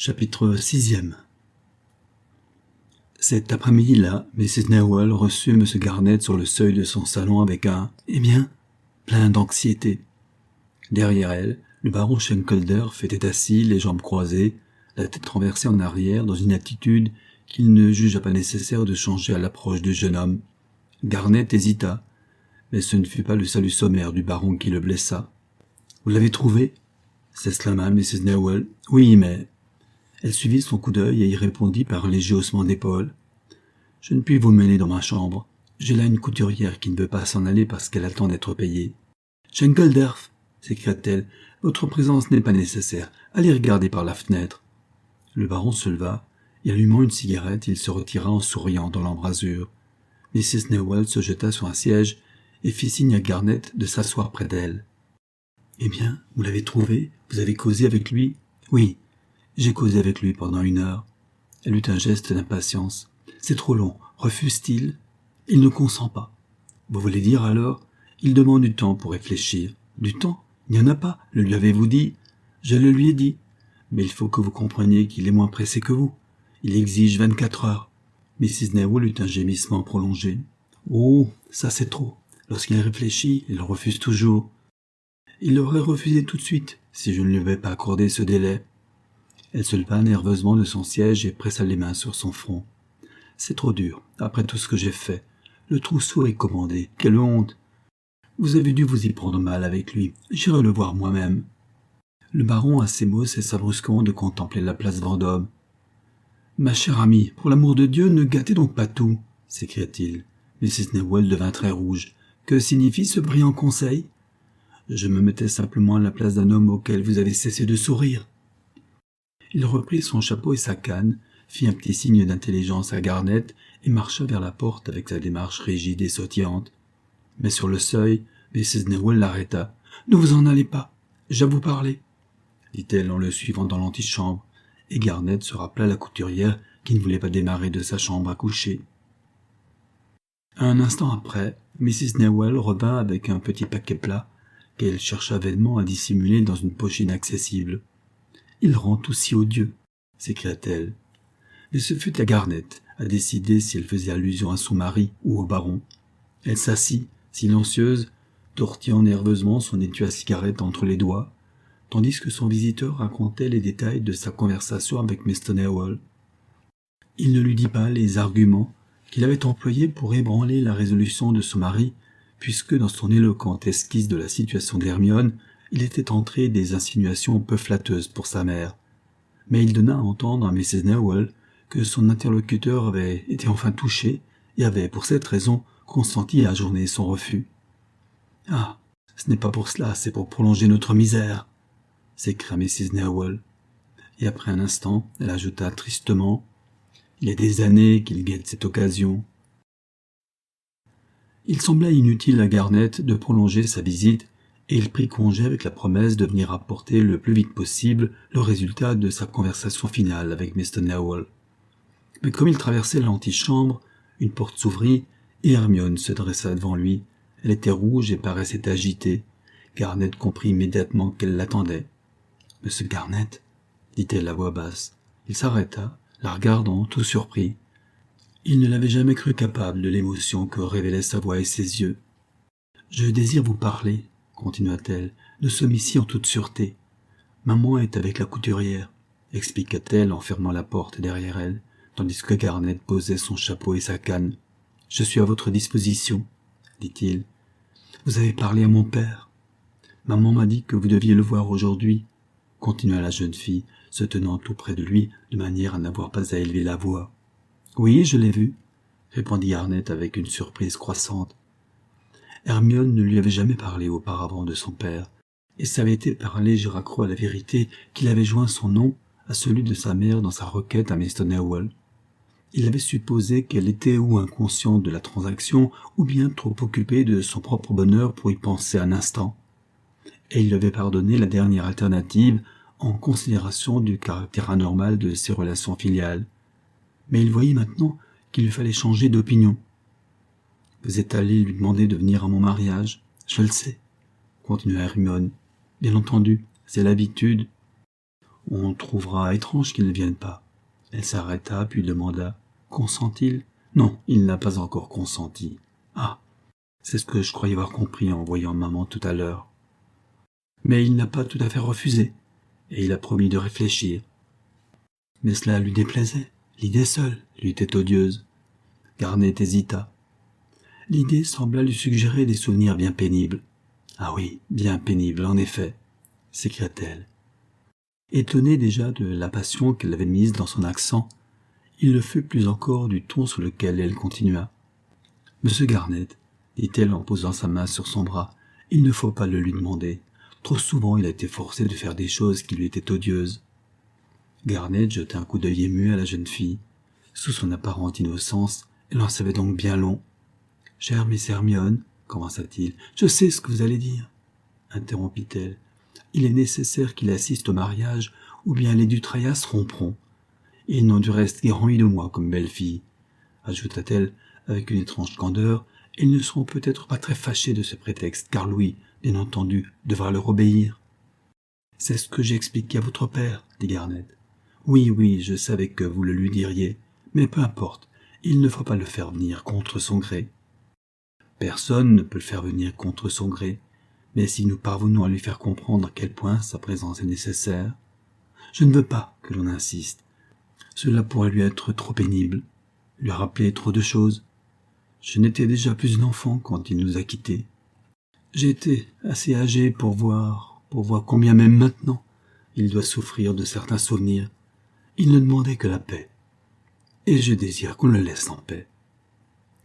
Chapitre 6e. Cet après-midi-là, Mrs. Newell reçut M. Garnett sur le seuil de son salon avec un « Eh bien ?» plein d'anxiété. Derrière elle, le baron Schenkeldorf était assis, les jambes croisées, la tête renversée en arrière, dans une attitude qu'il ne jugea pas nécessaire de changer à l'approche du jeune homme. Garnett hésita, mais ce ne fut pas le salut sommaire du baron qui le blessa. « Vous l'avez trouvé ?» s'exclama Mrs. Newell. « Oui, mais... » Elle suivit son coup d'œil et y répondit par un léger haussement d'épaule. « Je ne puis vous mener dans ma chambre. J'ai là une couturière qui ne veut pas s'en aller parce qu'elle attend d'être payée. »« Schenkeldorf !» s'écria-t-elle. « Votre présence n'est pas nécessaire. Allez regarder par la fenêtre. » Le baron se leva, et allumant une cigarette, il se retira en souriant dans l'embrasure. Mrs. Newell se jeta sur un siège et fit signe à Garnett de s'asseoir près d'elle. « Eh bien, vous l'avez trouvé? Vous avez causé avec lui ?»« Oui. J'ai causé avec lui pendant 1 heure. » Elle eut un geste d'impatience. « C'est trop long. Refuse-t-il ? » ?»« Il ne consent pas. »« Vous voulez dire alors ? Il demande du temps pour réfléchir. »« Du temps ? Il n'y en a pas. Le lui avez-vous dit ? » ?»« Je le lui ai dit. Mais il faut que vous compreniez qu'il est moins pressé que vous. Il exige 24 heures. » Mrs. Newell eut un gémissement prolongé. « Oh, ça c'est trop. Lorsqu'il réfléchit, il refuse toujours. Il aurait refusé tout de suite si je ne lui avais pas accordé ce délai. » Elle se leva nerveusement de son siège et pressa les mains sur son front. « C'est trop dur, après tout ce que j'ai fait. Le trousseau est commandé. Quelle honte! Vous avez dû vous y prendre mal avec lui. J'irai le voir moi-même. » Le baron, à ces mots, cessa brusquement de contempler la place Vendôme. « Ma chère amie, pour l'amour de Dieu, ne gâtez donc pas tout !» s'écria-t-il. Mrs. Newell devint très rouge. « Que signifie ce brillant conseil ? » ?»« Je me mettais simplement à la place d'un homme auquel vous avez cessé de sourire. » Il reprit son chapeau et sa canne, fit un petit signe d'intelligence à Garnett et marcha vers la porte avec sa démarche rigide et sautillante. Mais sur le seuil, Mrs. Newell l'arrêta. « Ne vous en allez pas, j'ai à vous parler, » dit-elle en le suivant dans l'antichambre, et Garnett se rappela la couturière qui ne voulait pas démarrer de sa chambre à coucher. Un instant après, Mrs. Newell revint avec un petit paquet plat qu'elle chercha vainement à dissimuler dans une poche inaccessible. « Il rend tout si odieux !» s'écria-t-elle. Mais ce fut à Garnett à décider si elle faisait allusion à son mari ou au baron. Elle s'assit, silencieuse, tortillant nerveusement son étui à cigarette entre les doigts, tandis que son visiteur racontait les détails de sa conversation avec Mr. Newell. Il ne lui dit pas les arguments qu'il avait employés pour ébranler la résolution de son mari, puisque dans son éloquente esquisse de la situation d'Hermione, il était entré des insinuations peu flatteuses pour sa mère. Mais il donna à entendre à Mrs. Newell que son interlocuteur avait été enfin touché et avait, pour cette raison, consenti à ajourner son refus. « Ah, ce n'est pas pour cela, c'est pour prolonger notre misère !» s'écria Mrs. Newell. Et après un instant, elle ajouta tristement « Il y a des années qu'il guette cette occasion. » Il sembla inutile à Garnett de prolonger sa visite, et il prit congé avec la promesse de venir apporter le plus vite possible le résultat de sa conversation finale avec Mr. Newell. Mais comme il traversait l'antichambre, une porte s'ouvrit et Hermione se dressa devant lui. Elle était rouge et paraissait agitée. Garnett comprit immédiatement qu'elle l'attendait. « Monsieur Garnett ?» dit-elle à voix basse. Il s'arrêta, la regardant, tout surpris. Il ne l'avait jamais cru capable de l'émotion que révélaient sa voix et ses yeux. « Je désire vous parler, » continua-t-elle. « Nous sommes ici en toute sûreté. Maman est avec la couturière, » expliqua-t-elle en fermant la porte derrière elle, tandis que Garnett posait son chapeau et sa canne. « Je suis à votre disposition, » dit-il. « Vous avez parlé à mon père. Maman m'a dit que vous deviez le voir aujourd'hui, » continua la jeune fille, se tenant tout près de lui de manière à n'avoir pas à élever la voix. « Oui, je l'ai vu, » répondit Garnett avec une surprise croissante. Hermione ne lui avait jamais parlé auparavant de son père, et ça avait été par un léger accroc à la vérité qu'il avait joint son nom à celui de sa mère dans sa requête à Mr. Newell. Il avait supposé qu'elle était ou inconsciente de la transaction, ou bien trop occupée de son propre bonheur pour y penser un instant. Et il lui avait pardonné la dernière alternative en considération du caractère anormal de ses relations filiales. Mais il voyait maintenant qu'il lui fallait changer d'opinion. « Vous êtes allé lui demander de venir à mon mariage, je le sais, » continua Hermione. « Bien entendu, c'est l'habitude. » « On trouvera étrange qu'il ne vienne pas. Elle s'arrêta, puis demanda « Consent-il » ? Non, il n'a pas encore consenti. Ah, c'est ce que je croyais avoir compris en voyant maman tout à l'heure. Mais il n'a pas tout à fait refusé, et il a promis de réfléchir. Mais cela lui déplaisait. L'idée seule lui était odieuse. Garnett hésita. L'idée sembla lui suggérer des souvenirs bien pénibles. Ah oui, bien pénibles, en effet, s'écria-t-elle. Étonné déjà de la passion qu'elle avait mise dans son accent, il le fut plus encore du ton sur lequel elle continua. « Monsieur Garnett, dit-elle en posant sa main sur son bras, il ne faut pas le lui demander. Trop souvent il a été forcé de faire des choses qui lui étaient odieuses. » Garnett jeta un coup d'œil ému à la jeune fille. Sous son apparente innocence, elle en savait donc bien long. « Chère Miss Hermione, commença-t-il, je sais ce que vous allez dire, interrompit-elle. Il est nécessaire qu'il assiste au mariage, ou bien les du Traias se rompront. Ils n'ont du reste guère envie de moi comme belle-fille, ajouta-t-elle avec une étrange candeur. Ils ne seront peut-être pas très fâchés de ce prétexte, car Louis, bien entendu, devra leur obéir. C'est ce que j'ai expliqué à votre père, dit Garnett. Oui, je savais que vous le lui diriez, mais peu importe, il ne faut pas le faire venir contre son gré. Personne ne peut le faire venir contre son gré, mais si nous parvenons à lui faire comprendre à quel point sa présence est nécessaire, je ne veux pas que l'on insiste. Cela pourrait lui être trop pénible, lui rappeler trop de choses. Je n'étais déjà plus une enfant quand il nous a quittés. J'étais assez âgé pour voir combien même maintenant il doit souffrir de certains souvenirs. Il ne demandait que la paix. Et je désire qu'on le laisse en paix.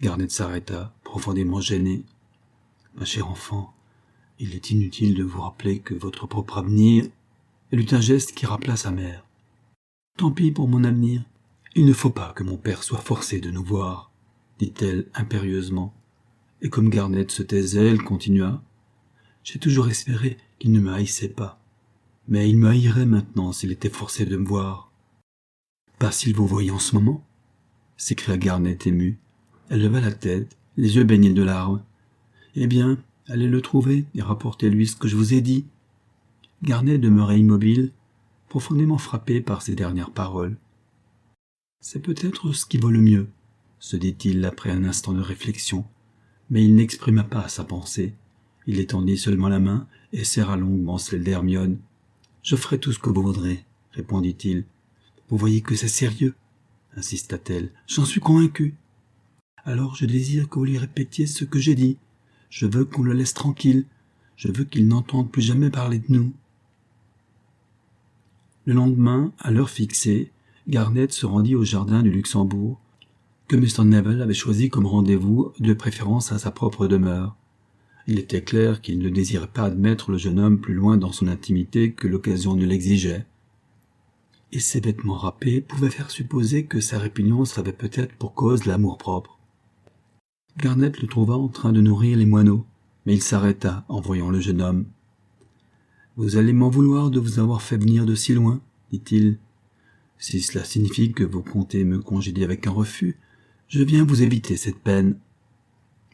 Garnett s'arrêta, profondément gêné. Ma chère enfant, il est inutile de vous rappeler que votre propre avenir... Elle eut un geste qui rappela sa mère. Tant pis pour mon avenir. Il ne faut pas que mon père soit forcé de nous voir, dit-elle impérieusement. Et comme Garnett se taisait, elle continua. J'ai toujours espéré qu'il ne me haïssait pas. Mais il me haïrait maintenant s'il était forcé de me voir. Pas s'il vous voyait en ce moment, s'écria Garnett ému. Elle leva la tête, les yeux baignés de larmes. Eh bien, allez le trouver et rapportez-lui ce que je vous ai dit. Garnett demeurait immobile, profondément frappé par ces dernières paroles. C'est peut-être ce qui vaut le mieux, se dit-il après un instant de réflexion, mais il n'exprima pas sa pensée. Il étendit seulement la main et serra longuement celle d'Hermione. « Je ferai tout ce que vous voudrez, » répondit-il. « Vous voyez que c'est sérieux, » insista-t-elle. « J'en suis convaincue. Alors je désire que vous lui répétiez ce que j'ai dit. Je veux qu'on le laisse tranquille. Je veux qu'il n'entende plus jamais parler de nous. » Le lendemain, à l'heure fixée, Garnett se rendit au jardin du Luxembourg, que Mr. Neville avait choisi comme rendez-vous, de préférence à sa propre demeure. Il était clair qu'il ne désirait pas admettre le jeune homme plus loin dans son intimité que l'occasion ne l'exigeait. Et ses vêtements râpés pouvaient faire supposer que sa répugnance avait peut-être pour cause l'amour-propre. Garnett le trouva en train de nourrir les moineaux, mais il s'arrêta en voyant le jeune homme. « Vous allez m'en vouloir de vous avoir fait venir de si loin, dit-il. Si cela signifie que vous comptez me congédier avec un refus, je viens vous éviter cette peine. »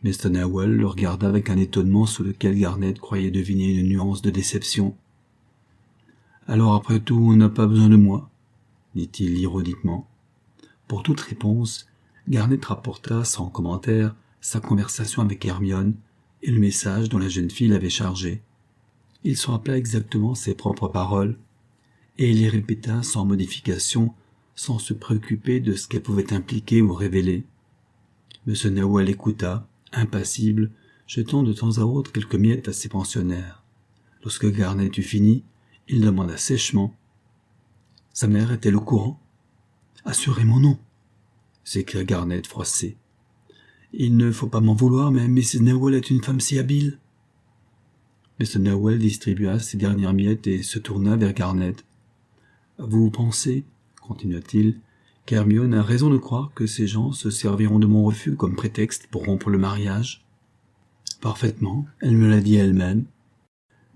Mais Stonewall le regarda avec un étonnement sous lequel Garnett croyait deviner une nuance de déception. « Alors après tout, on n'a pas besoin de moi, dit-il ironiquement. Pour toute réponse, Garnett rapporta sans commentaire sa conversation avec Hermione et le message dont la jeune fille l'avait chargé. Il se rappela exactement ses propres paroles, et il les répéta sans modification, sans se préoccuper de ce qu'elles pouvaient impliquer ou révéler. M. Newell écouta, impassible, jetant de temps à autre quelques miettes à ses pensionnaires. Lorsque Garnett eut fini, il demanda sèchement. « Sa mère est-elle au courant ?»« Assurément non, » s'écria Garnett froissé. « Il ne faut pas m'en vouloir, mais Mrs. Newell est une femme si habile. » Mr. Newell distribua ses dernières miettes et se tourna vers Garnett. « Vous pensez, continua-t-il, qu'Hermione a raison de croire que ces gens se serviront de mon refus comme prétexte pour rompre le mariage ? » « Parfaitement, elle me l'a dit elle-même.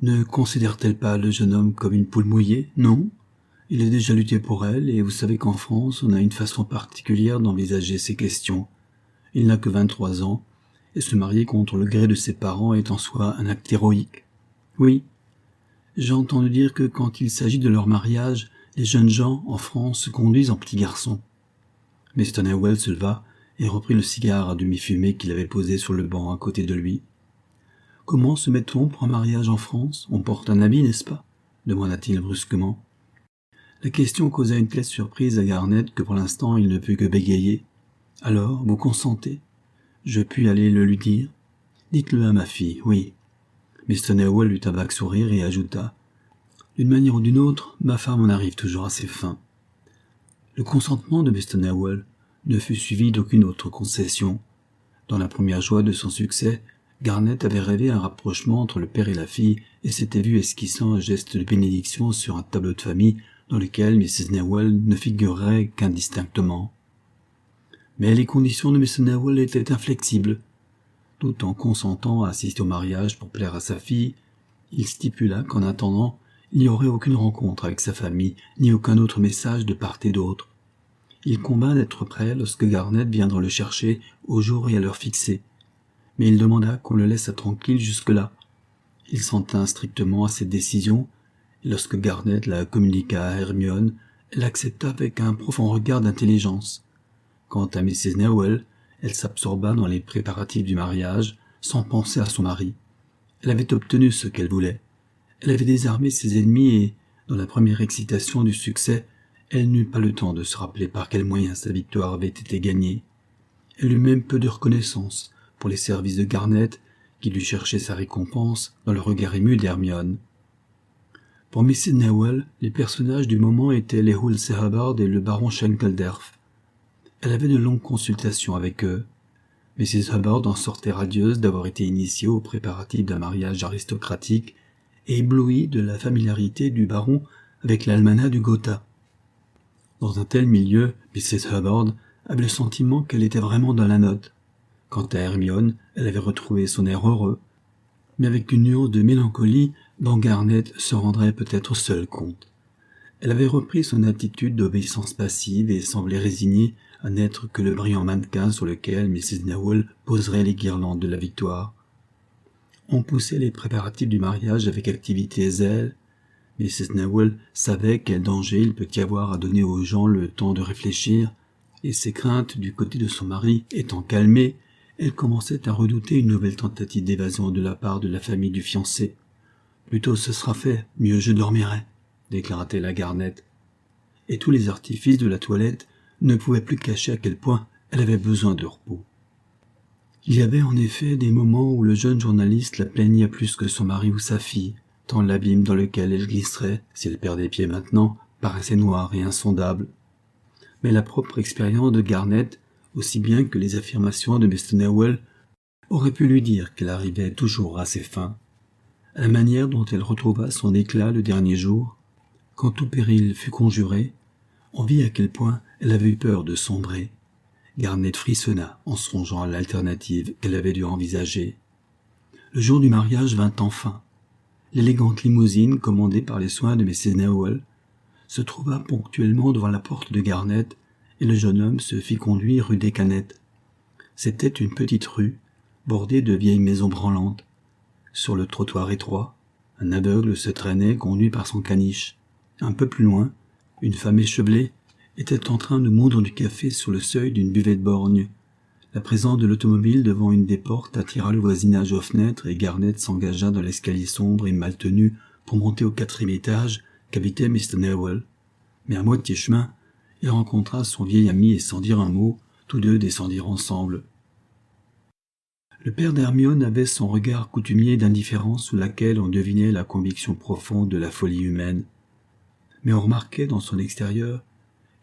Ne considère-t-elle pas le jeune homme comme une poule mouillée, non ? Il a déjà lutté pour elle, et vous savez qu'en France, on a une façon particulière d'envisager ces questions. Il n'a que 23 ans, et se marier contre le gré de ses parents est en soi un acte héroïque. Oui, j'ai entendu dire que quand il s'agit de leur mariage, Les jeunes gens, en France, se conduisent en petits garçons. Mr. Newell se leva et reprit le cigare à demi fumé qu'il avait posé sur le banc à côté de lui. « Comment se met-on pour un mariage en France? On porte un habit, n'est-ce pas ?» demanda-t-il brusquement. La question causa une telle surprise à Garnett que pour l'instant il ne put que bégayer. « Alors, vous consentez ?» Je puis aller le lui dire. « Dites-le à ma fille, oui. » Mr. Newell eut un vague sourire et ajouta « D'une manière ou d'une autre, ma femme en arrive toujours à ses fins. » Le consentement de Mr. Newell ne fut suivi d'aucune autre concession. Dans la première joie de son succès, Garnett avait rêvé un rapprochement entre le père et la fille et s'était vu esquissant un geste de bénédiction sur un tableau de famille dans lequel Mrs. Newell ne figurerait qu'indistinctement. Mais les conditions de Mr. Newell étaient inflexibles. Tout en consentant à assister au mariage pour plaire à sa fille, il stipula qu'en attendant, il n'y aurait aucune rencontre avec sa famille, ni aucun autre message de part et d'autre. Il convint d'être prêt lorsque Garnett viendra le chercher au jour et à l'heure fixée, mais il demanda qu'on le laisse tranquille jusque-là. Il s'en tint strictement à cette décision, et lorsque Garnett la communiqua à Hermione, elle accepta avec un profond regard d'intelligence. Quant à Mrs. Newell, elle s'absorba dans les préparatifs du mariage, sans penser à son mari. Elle avait obtenu ce qu'elle voulait. Elle avait désarmé ses ennemis et, dans la première excitation du succès, elle n'eut pas le temps de se rappeler par quels moyens sa victoire avait été gagnée. Elle eut même peu de reconnaissance pour les services de Garnett, qui lui cherchait sa récompense dans le regard ému d'Hermione. Pour Mrs. Newell, les personnages du moment étaient les Hulse Hubbard et le baron Schenkelderf. Elle avait de longues consultations avec eux. Mrs. Hubbard en sortait radieuse d'avoir été initiée aux préparatifs d'un mariage aristocratique et éblouie de la familiarité du baron avec l'almanach du Gotha. Dans un tel milieu, Mrs. Hubbard avait le sentiment qu'elle était vraiment dans la note. Quant à Hermione, elle avait retrouvé son air heureux, mais avec une nuance de mélancolie dont Garnett se rendrait peut-être seul compte. Elle avait repris son attitude d'obéissance passive et semblait résignée à n'être que le brillant mannequin sur lequel Mrs. Newell poserait les guirlandes de la victoire. On poussait les préparatifs du mariage avec activité et zèle. Mrs. Newell savait quel danger il peut y avoir à donner aux gens le temps de réfléchir, et ses craintes du côté de son mari étant calmées, elle commençait à redouter une nouvelle tentative d'évasion de la part de la famille du fiancé. « Plus tôt ce sera fait, mieux je dormirai », déclara-t-elle à Garnett. Et tous les artifices de la toilette ne pouvaient plus cacher à quel point elle avait besoin de repos. Il y avait en effet des moments où le jeune journaliste la plaignait plus que son mari ou sa fille, tant l'abîme dans lequel elle glisserait, si elle perdait pied maintenant, paraissait noir et insondable. Mais la propre expérience de Garnett, aussi bien que les affirmations de Mr. Newell, aurait pu lui dire qu'elle arrivait toujours à ses fins. À la manière dont elle retrouva son éclat le dernier jour, quand tout péril fut conjuré, on vit à quel point elle avait eu peur de sombrer. Garnett frissonna en songeant à l'alternative qu'elle avait dû envisager. Le jour du mariage vint enfin. L'élégante limousine, commandée par les soins de Mrs. Newell, se trouva ponctuellement devant la porte de Garnett et le jeune homme se fit conduire rue des Canettes. C'était une petite rue, bordée de vieilles maisons branlantes. Sur le trottoir étroit, un aveugle se traînait conduit par son caniche. Un peu plus loin, une femme échevelée était en train de moudre du café sur le seuil d'une buvette borgne. La présence de l'automobile devant une des portes attira le voisinage aux fenêtres et Garnett s'engagea dans l'escalier sombre et mal tenu pour monter au 4e étage qu'habitait Mr. Newell. Mais à moitié chemin, il rencontra son vieil ami et sans dire un mot, tous deux descendirent ensemble. Le père d'Hermione avait son regard coutumier d'indifférence sous laquelle on devinait la conviction profonde de la folie humaine. Mais on remarquait dans son extérieur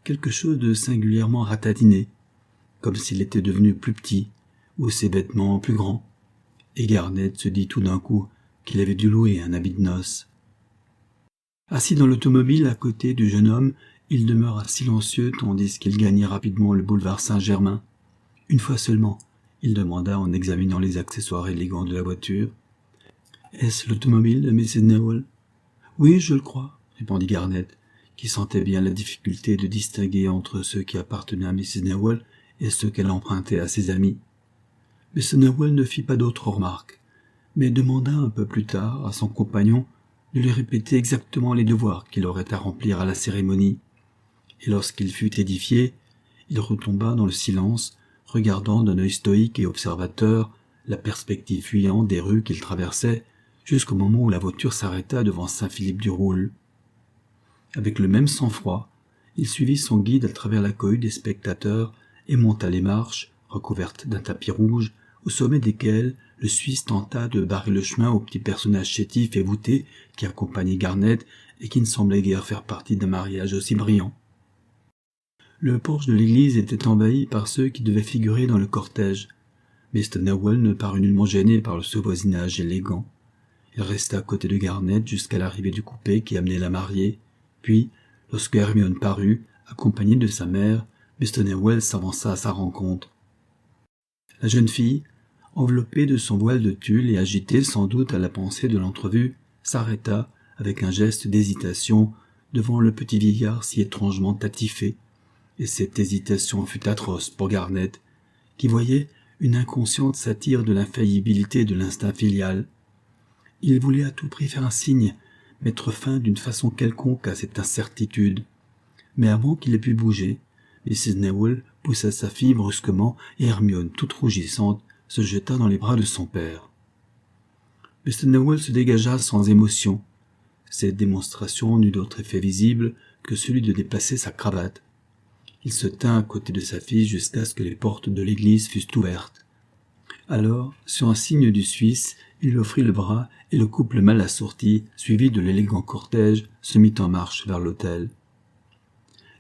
quelque chose de singulièrement ratatiné, comme s'il était devenu plus petit, ou ses vêtements plus grands, et Garnett se dit tout d'un coup qu'il avait dû louer un habit de noces. Assis dans l'automobile à côté du jeune homme, il demeura silencieux tandis qu'il gagnait rapidement le boulevard Saint-Germain. Une fois seulement, il demanda en examinant les accessoires élégants de la voiture. « Est-ce l'automobile de Mrs. Newell ?»« Oui, je le crois, » répondit Garnett, qui sentait bien la difficulté de distinguer entre ceux qui appartenaient à Mrs. Newell et ceux qu'elle empruntait à ses amis. Mr. Newell ne fit pas d'autres remarques, mais demanda un peu plus tard à son compagnon de lui répéter exactement les devoirs qu'il aurait à remplir à la cérémonie. Et lorsqu'il fut édifié, il retomba dans le silence, regardant d'un œil stoïque et observateur la perspective fuyante des rues qu'il traversait, jusqu'au moment où la voiture s'arrêta devant Saint-Philippe-du-Roule. Avec le même sang-froid, il suivit son guide à travers la cohue des spectateurs et monta les marches, recouvertes d'un tapis rouge, au sommet desquelles le Suisse tenta de barrer le chemin au petit personnage chétif et voûté qui accompagnait Garnett et qui ne semblait guère faire partie d'un mariage aussi brillant. Le porche de l'église était envahi par ceux qui devaient figurer dans le cortège. Mr. Newell ne parut nullement gêné par ce voisinage élégant. Il resta à côté de Garnett jusqu'à l'arrivée du coupé qui amenait la mariée, puis, lorsque Hermione parut, accompagnée de sa mère, Mr. Newell s'avança à sa rencontre. La jeune fille, enveloppée de son voile de tulle et agitée sans doute à la pensée de l'entrevue, s'arrêta avec un geste d'hésitation devant le petit vieillard si étrangement attifé, et cette hésitation fut atroce pour Garnett, qui voyait une inconsciente satire de l'infaillibilité de l'instinct filial. Il voulait à tout prix faire un signe, mettre fin d'une façon quelconque à cette incertitude. Mais avant qu'il ait pu bouger, Mrs. Newell poussa sa fille brusquement et Hermione, toute rougissante, se jeta dans les bras de son père. Mr. Newell se dégagea sans émotion. Cette démonstration n'eut d'autre effet visible que celui de déplacer sa cravate. Il se tint à côté de sa fille jusqu'à ce que les portes de l'église fussent ouvertes. Alors, sur un signe du Suisse, il lui offrit le bras et le couple mal assorti, suivi de l'élégant cortège, se mit en marche vers l'autel.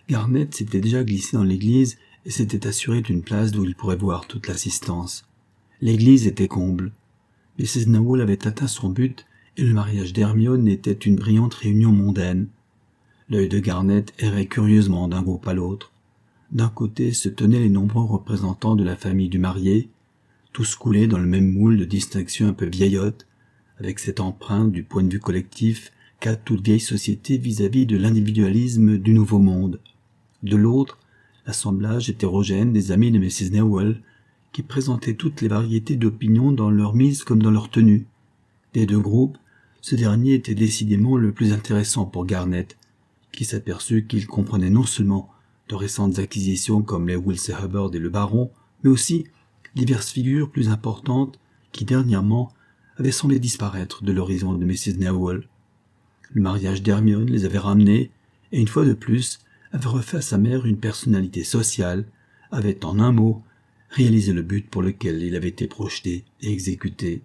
Garnett s'était déjà glissé dans l'église et s'était assuré d'une place d'où il pourrait voir toute l'assistance. L'église était comble. Mrs. Newell avait atteint son but et le mariage d'Hermione était une brillante réunion mondaine. L'œil de Garnett errait curieusement d'un groupe à l'autre. D'un côté se tenaient les nombreux représentants de la famille du marié, tous coulés dans le même moule de distinction un peu vieillotte, avec cette empreinte du point de vue collectif qu'a toute vieille société vis-à-vis de l'individualisme du nouveau monde. De l'autre, l'assemblage hétérogène des amis de Mrs. Newell, qui présentaient toutes les variétés d'opinions dans leur mise comme dans leur tenue. Des deux groupes, ce dernier était décidément le plus intéressant pour Garnett, qui s'aperçut qu'il comprenait non seulement de récentes acquisitions comme les Wills et Hubbard et le baron, mais aussi diverses figures plus importantes qui, dernièrement, avaient semblé disparaître de l'horizon de Mrs. Newell. Le mariage d'Hermione les avait ramenés, et une fois de plus, avait refait à sa mère une personnalité sociale, avait, en un mot, réalisé le but pour lequel il avait été projeté et exécuté.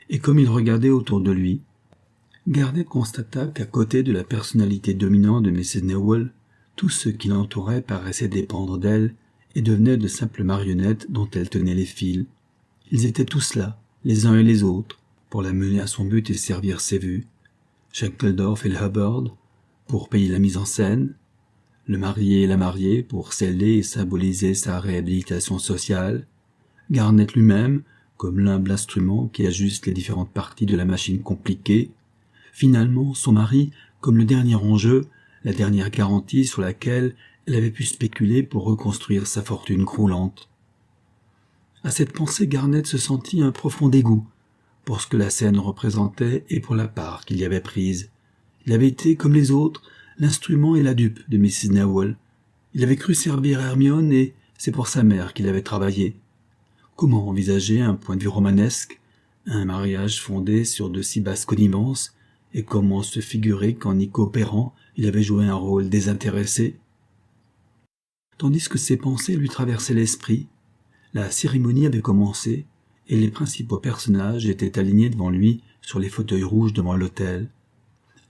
Et comme il regardait autour de lui, Garnett constata qu'à côté de la personnalité dominante de Mrs. Newell, tout ce qui l'entourait paraissait dépendre d'elle et devenait de simples marionnettes dont elle tenait les fils. Ils étaient tous là, les uns et les autres, pour la mener à son but et servir ses vues. Schenkledorf et le Hubbard, pour payer la mise en scène, le marié et la mariée, pour sceller et symboliser sa réhabilitation sociale, Garnett lui-même, comme l'humble instrument qui ajuste les différentes parties de la machine compliquée, finalement son mari, comme le dernier enjeu, la dernière garantie sur laquelle elle avait pu spéculer pour reconstruire sa fortune croulante. À cette pensée, Garnett se sentit un profond dégoût pour ce que la scène représentait et pour la part qu'il y avait prise. Il avait été, comme les autres, l'instrument et la dupe de Mrs. Newell. Il avait cru servir Hermione et c'est pour sa mère qu'il avait travaillé. Comment envisager un point de vue romanesque, un mariage fondé sur de si basses connivences, et comment se figurer qu'en y coopérant, il avait joué un rôle désintéressé? Tandis que ses pensées lui traversaient l'esprit, la cérémonie avait commencé et les principaux personnages étaient alignés devant lui sur les fauteuils rouges devant l'autel.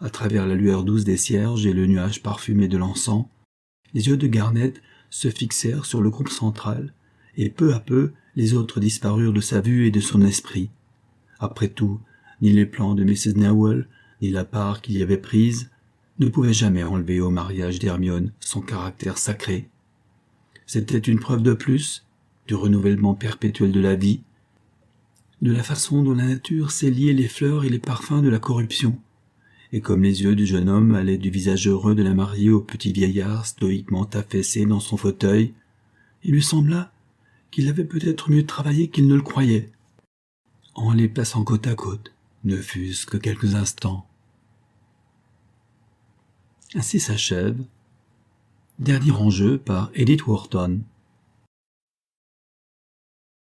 À travers la lueur douce des cierges et le nuage parfumé de l'encens, les yeux de Garnett se fixèrent sur le groupe central, et peu à peu les autres disparurent de sa vue et de son esprit. Après tout, ni les plans de Mrs. Newell, ni la part qu'il y avait prise, ne pouvaient jamais enlever au mariage d'Hermione son caractère sacré. C'était une preuve de plus du renouvellement perpétuel de la vie, de la façon dont la nature sait lier les fleurs et les parfums de la corruption. Et comme les yeux du jeune homme allaient du visage heureux de la mariée au petit vieillard stoïquement affaissé dans son fauteuil, il lui sembla qu'il avait peut-être mieux travaillé qu'il ne le croyait. En les plaçant côte à côte, ne fût-ce que quelques instants, Ainsi s'achève Dernier enjeu par Edith Wharton.